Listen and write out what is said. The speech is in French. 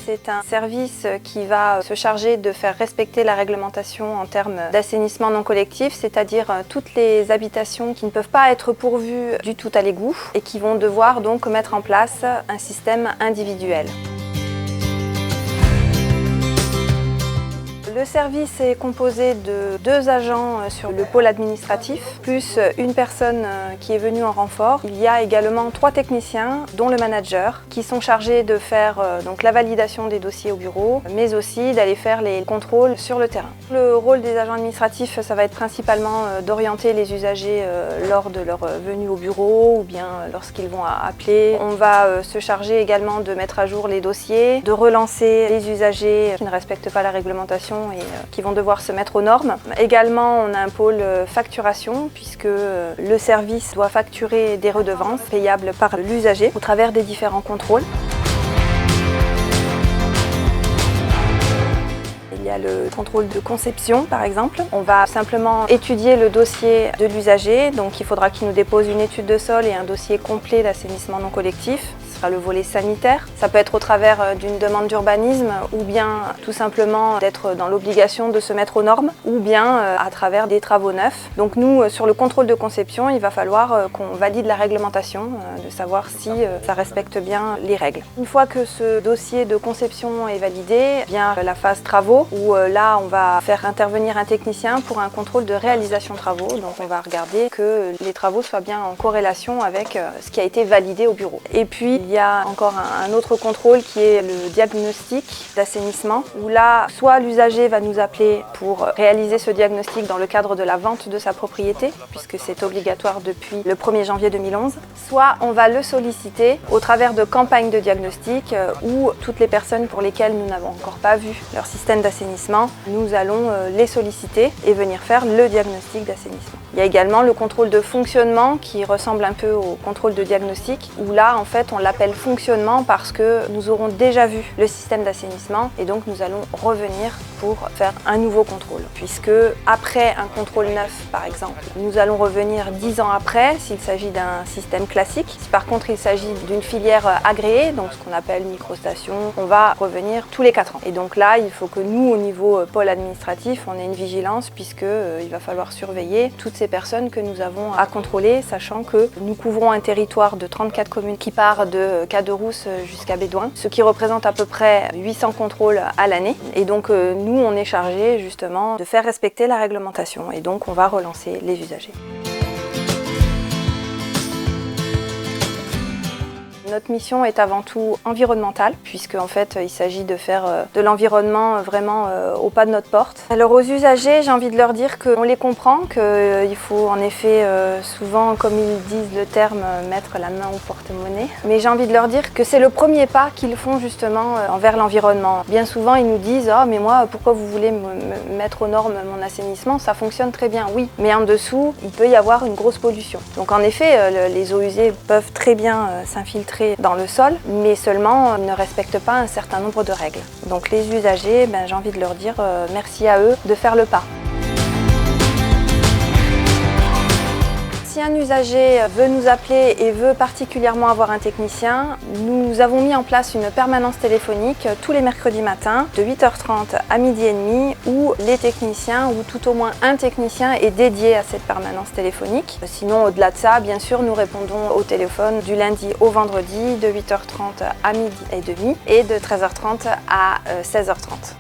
c'est un service qui va se charger de faire respecter la réglementation en termes d'assainissement non collectif, c'est-à-dire toutes les habitations qui ne peuvent pas être pourvues du tout à l'égout et qui vont devoir donc mettre en place un système individuel. Le service est composé de 2 agents sur le pôle administratif, plus une personne qui est venue en renfort. Il y a également 3 techniciens, dont le manager, qui sont chargés de faire donc la validation des dossiers au bureau, mais aussi d'aller faire les contrôles sur le terrain. Le rôle des agents administratifs, ça va être principalement d'orienter les usagers lors de leur venue au bureau ou bien lorsqu'ils vont appeler. On va se charger également de mettre à jour les dossiers, de relancer les usagers qui ne respectent pas la réglementation et qui vont devoir se mettre aux normes. Également, on a un pôle facturation puisque le service doit facturer des redevances payables par l'usager au travers des différents contrôles. Il y a le contrôle de conception par exemple. On va simplement étudier le dossier de l'usager, donc il faudra qu'il nous dépose une étude de sol et un dossier complet d'assainissement non collectif. Ce sera le volet sanitaire. Ça peut être au travers d'une demande d'urbanisme ou bien tout simplement d'être dans l'obligation de se mettre aux normes ou bien à travers des travaux neufs. Donc nous, sur le contrôle de conception, il va falloir qu'on valide la réglementation, de savoir si ça respecte bien les règles. Une fois que ce dossier de conception est validé, vient la phase travaux où là on va faire intervenir un technicien pour un contrôle de réalisation travaux. Donc on va regarder que les travaux soient bien en corrélation avec ce qui a été validé au bureau. Et puis il y a encore un autre contrôle qui est le diagnostic d'assainissement où là soit l'usager va nous appeler pour réaliser ce diagnostic dans le cadre de la vente de sa propriété puisque c'est obligatoire depuis le 1er janvier 2011, soit on va le solliciter au travers de campagnes de diagnostic où toutes les personnes pour lesquelles nous n'avons encore pas vu leur système d'assainissement, nous allons les solliciter et venir faire le diagnostic d'assainissement. Il y a également le contrôle de fonctionnement qui ressemble un peu au contrôle de diagnostic où là en fait on l'appelle fonctionnement parce que nous aurons déjà vu le système d'assainissement et donc nous allons revenir pour faire un nouveau contrôle. Puisque après un contrôle neuf par exemple, nous allons revenir 10 ans après s'il s'agit d'un système classique. Si par contre il s'agit d'une filière agréée, donc ce qu'on appelle microstation, on va revenir tous les 4 ans. Et donc là il faut que nous au niveau pôle administratif on ait une vigilance puisque il va falloir surveiller toutes ces personnes que nous avons à contrôler, sachant que nous couvrons un territoire de 34 communes qui part de Caderousse jusqu'à Bédouin, ce qui représente à peu près 800 contrôles à l'année. Et donc nous, on est chargé justement de faire respecter la réglementation et donc on va relancer les usagers. Notre mission est avant tout environnementale, puisque en fait il s'agit de faire de l'environnement vraiment au pas de notre porte. Alors aux usagers, j'ai envie de leur dire qu'on les comprend, qu'il faut en effet souvent, comme ils disent le terme, mettre la main au porte-monnaie. Mais j'ai envie de leur dire que c'est le premier pas qu'ils font justement envers l'environnement. Bien souvent ils nous disent « Ah mais moi pourquoi vous voulez me mettre aux normes mon assainissement, ça fonctionne très bien ». Oui, mais en dessous il peut y avoir une grosse pollution. Donc en effet les eaux usées peuvent très bien s'infiltrer dans le sol, mais seulement ne respectent pas un certain nombre de règles. Donc les usagers, j'ai envie de leur dire merci à eux de faire le pas. Si un usager veut nous appeler et veut particulièrement avoir un technicien, nous avons mis en place une permanence téléphonique tous les mercredis matins de 8h30 à 12h30 où les techniciens ou tout au moins un technicien est dédié à cette permanence téléphonique. Sinon, au-delà de ça, bien sûr, nous répondons au téléphone du lundi au vendredi de 8h30 à 12h30 et de 13h30 à 16h30.